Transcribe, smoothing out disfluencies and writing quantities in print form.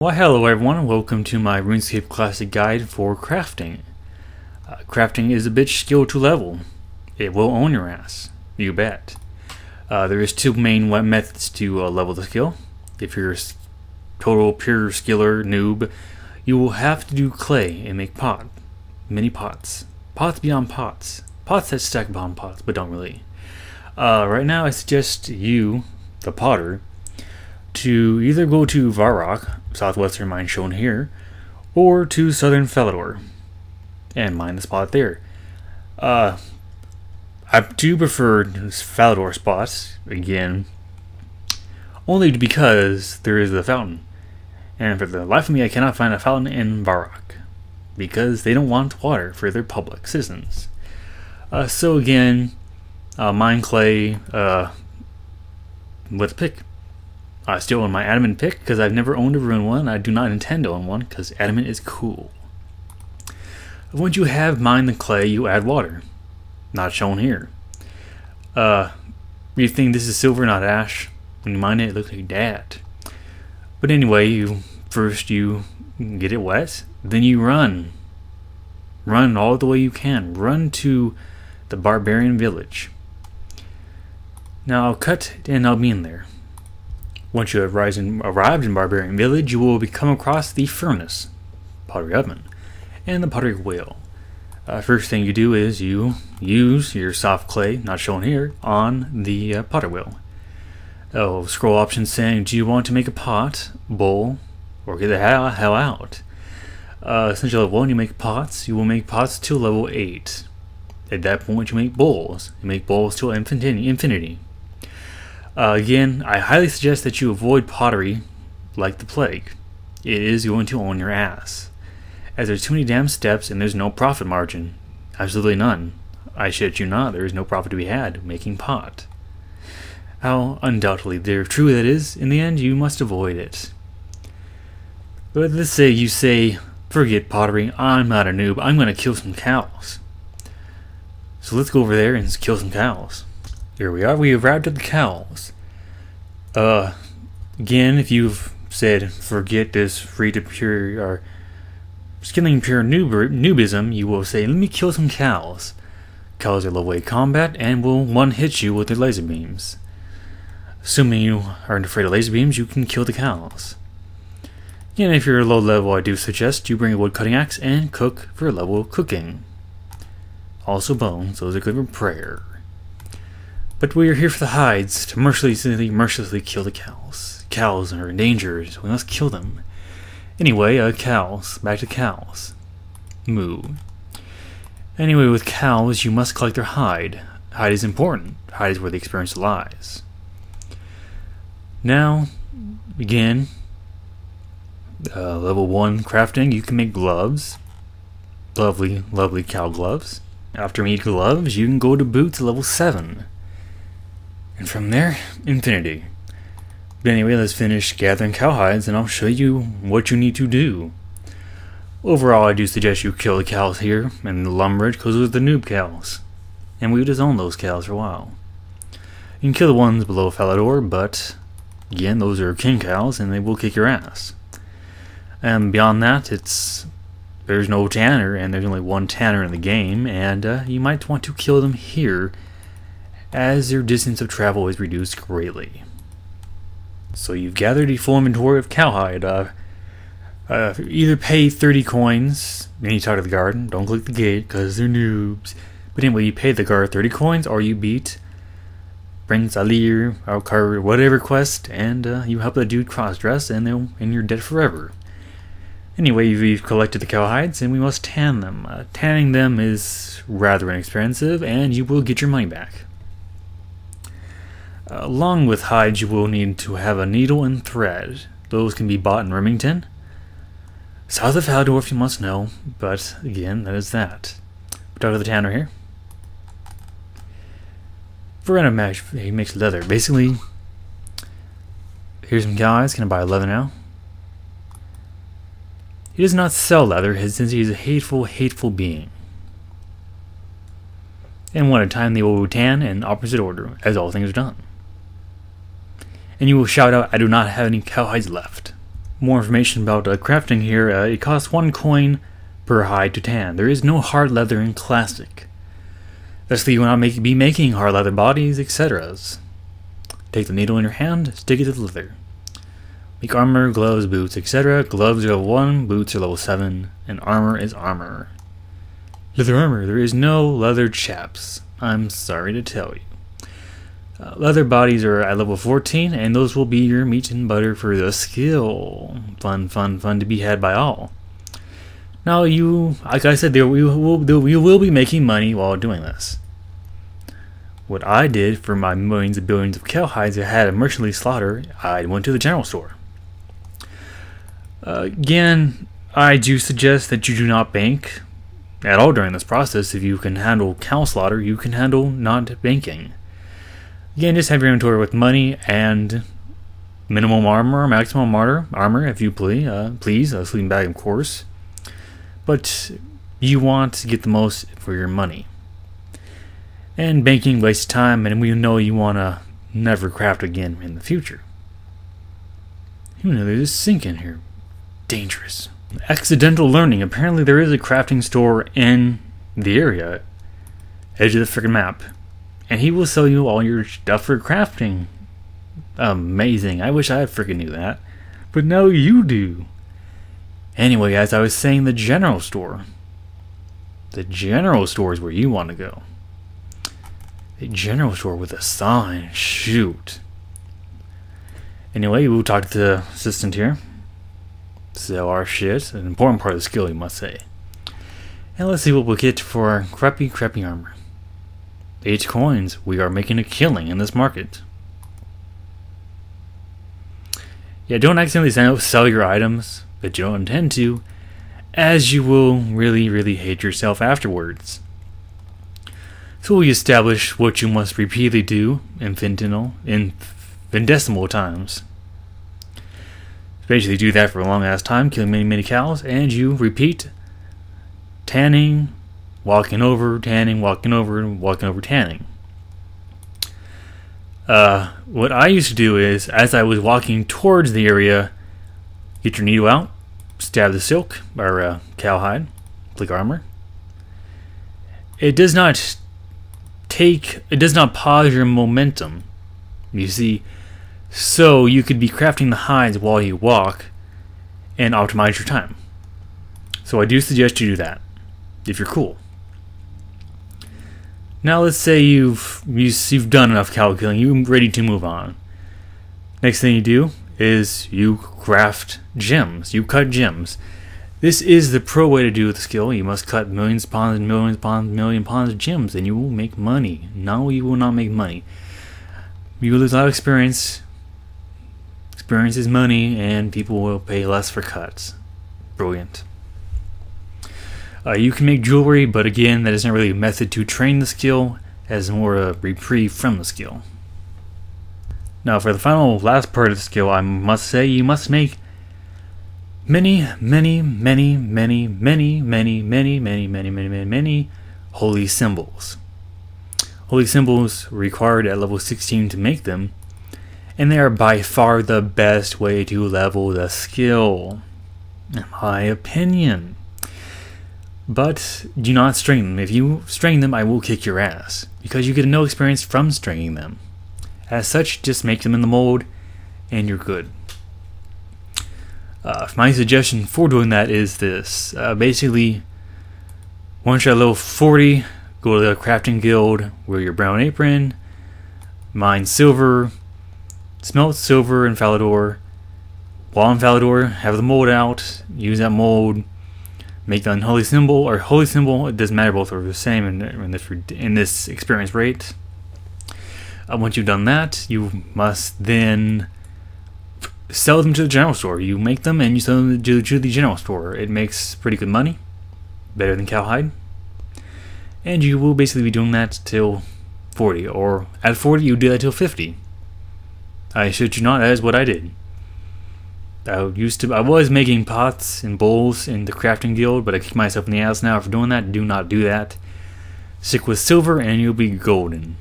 Well, hello everyone, and welcome to my RuneScape Classic Guide for crafting. Crafting is a bitch skill to level. It will own your ass, you bet. There is two main methods to level the skill. If you're a total pure skiller noob, you will have to do clay and make mini pots. Pots beyond pots. Pots that stack upon pots, but don't really. Right now I suggest you, the potter, to either go to Varrock, southwestern mine shown here, or to southern Falador, and mine the spot there. I do prefer Falador spots, again, only because there is a fountain. And for the life of me, I cannot find a fountain in Varrock, because they don't want water for their public citizens. So again, mine clay with a pick. I still own my adamant pick because I've never owned a rune one. I do not intend to own one because adamant is cool. Once you have mined the clay, you add water. Not shown here. You think this is silver, not ash. When you mine it, it looks like that. But anyway, first you get it wet, then you run. Run all the way you can. Run to the barbarian village. Now I'll cut and I'll be in there. Once you have arrived in Barbarian Village, you will come across the furnace, pottery oven, and the pottery wheel. First thing you do is you use your soft clay, not shown here, on the potter wheel. Scroll option saying, do you want to make a pot, bowl, or get the hell out? Since you're level 1, you make pots. You will make pots till level 8. At that point, you make bowls. You make bowls till infinity. Again, I highly suggest that you avoid pottery like the plague. It is going to own your ass, as there's too many damn steps and there's no profit margin. Absolutely none. I shit you not, there is no profit to be had making pot. How undoubtedly true that is, in the end you must avoid it. But let's say you say, forget pottery, I'm not a noob, I'm gonna kill some cows. So let's go over there and kill some cows. Here we are, we arrived at the cows. Again, if you've said, forget this free to pure, or skilling pure noobism, you will say, let me kill some cows. Cows are low-weight combat and will one-hit you with their laser beams. Assuming you aren't afraid of laser beams, you can kill the cows. Again, if you're low level, I do suggest you bring a wood cutting axe and cook for level cooking. Also bones, those are good for prayer. But we are here for the hides, to mercilessly kill the cows. Cows are endangered, we must kill them. Anyway, cows. Back to cows. Moo. Anyway, with cows, you must collect their hide. Hide is important. Hide is where the experience lies. Now, again, level 1 crafting, you can make gloves. Lovely, lovely cow gloves. After meat gloves, you can go to boots level 7. And from there, infinity. But anyway, let's finish gathering cowhides and I'll show you what you need to do. Overall, I do suggest you kill the cows here and the lumberage because those are the noob cows. And we just own those cows for a while. You can kill the ones below Falador, but again, those are king cows and they will kick your ass. And beyond that, there's no tanner and there's only one tanner in the game, and you might want to kill them here as their distance of travel is reduced greatly. So you've gathered a full inventory of cowhide. Either pay 30 coins, then you talk to the guard, don't click the gate because they're noobs. But anyway, you pay the guard 30 coins or you beat Prince Alir, Alcar, whatever quest, and you help the dude cross-dress and you're dead forever. Anyway, we've collected the cowhides and we must tan them. Tanning them is rather inexpensive and you will get your money back. Along with hides, you will need to have a needle and thread. Those can be bought in Remington. South of Falador, you must know, but again, that is that. Talk to the tanner here. For random match, he makes leather. Basically, here's some guys. Can I buy leather now? He does not sell leather since he is a hateful, hateful being. And one at a time they will tan in opposite order, as all things are done. And you will shout out, I do not have any cowhides left. more information about crafting here. It costs 1 coin per hide to tan. There is no hard leather in classic. Thusly, you will not be making hard leather bodies, etc. Take the needle in your hand, stick it to the leather. Make armor, gloves, boots, etc. Gloves are level 1, boots are level 7, and armor is armor. Leather armor, there is no leather chaps. I'm sorry to tell you. Leather bodies are at level 14, and those will be your meat and butter for the skill. Fun, fun, fun to be had by all. Now, like I said, you will be making money while doing this. What I did for my millions and billions of cow hides I had mercilessly slaughtered, I went to the general store. Again, I do suggest that you do not bank at all during this process. If you can handle cow slaughter, you can handle not banking. Again, just have your inventory with money and minimum armor, maximum armor, if you please, a sleeping bag, of course. But you want to get the most for your money. And banking wastes time, and we know you want to never craft again in the future. You know, there's a sink in here. Dangerous. Accidental learning. Apparently there is a crafting store in the area, edge of the freaking map. And he will sell you all your stuff for crafting. Amazing. I wish I freaking knew that. But now you do. Anyway, as I was saying, the general store. The general store is where you want to go. A general store with a sign. Shoot. Anyway, we'll talk to the assistant here. Sell our shit. An important part of the skill, you must say. And let's see what we'll get for our crappy armor. 8 coins. We are making a killing in this market. Yeah, don't accidentally sell your items that you don't intend to, as you will really hate yourself afterwards. So we establish what you must repeatedly do infinitesimal times. Basically do that for a long ass time, killing many cows, and you repeat tanning, walking over, tanning, walking over, tanning. What I used to do is, as I was walking towards the area, get your needle out, stab the silk, or cowhide, click armor. It does not pause your momentum, you see, so you could be crafting the hides while you walk and optimize your time. So I do suggest you do that, if you're cool. Now let's say you've done enough cow killing, you're ready to move on. Next thing you do is you craft gems, you cut gems. This is the pro way to do the skill. You must cut millions upon millions upon million of gems, and you will make money. No, you will not make money. You will lose a lot of experience. Experience is money, and people will pay less for cuts. Brilliant. You can make jewelry, but again, that isn't really a method to train the skill, as more a reprieve from the skill. Now, for the last part of the skill, I must say you must make many holy symbols. Holy symbols required at level 16 to make them, and they are by far the best way to level the skill, in my opinion. But do not string them. If you string them, I will kick your ass, because you get no experience from stringing them. As such, just make them in the mold, and you're good. My suggestion for doing that is this. Basically, once you're at level 40, go to the crafting guild, wear your brown apron, mine silver, smelt silver in Falador. While in Falador, have the mold out, use that mold, make the unholy symbol, or holy symbol, it doesn't matter, both are the same in this experience rate. Once you've done that, you must then sell them to the general store. You make them and you sell them to the general store. It makes pretty good money, better than cowhide. And you will basically be doing that till 40, or at 40 you do that till 50. I shit you not, that is what I did. I was making pots and bowls in the crafting guild, but I kick myself in the ass now for doing that. Do not do that. Stick with silver and you'll be golden.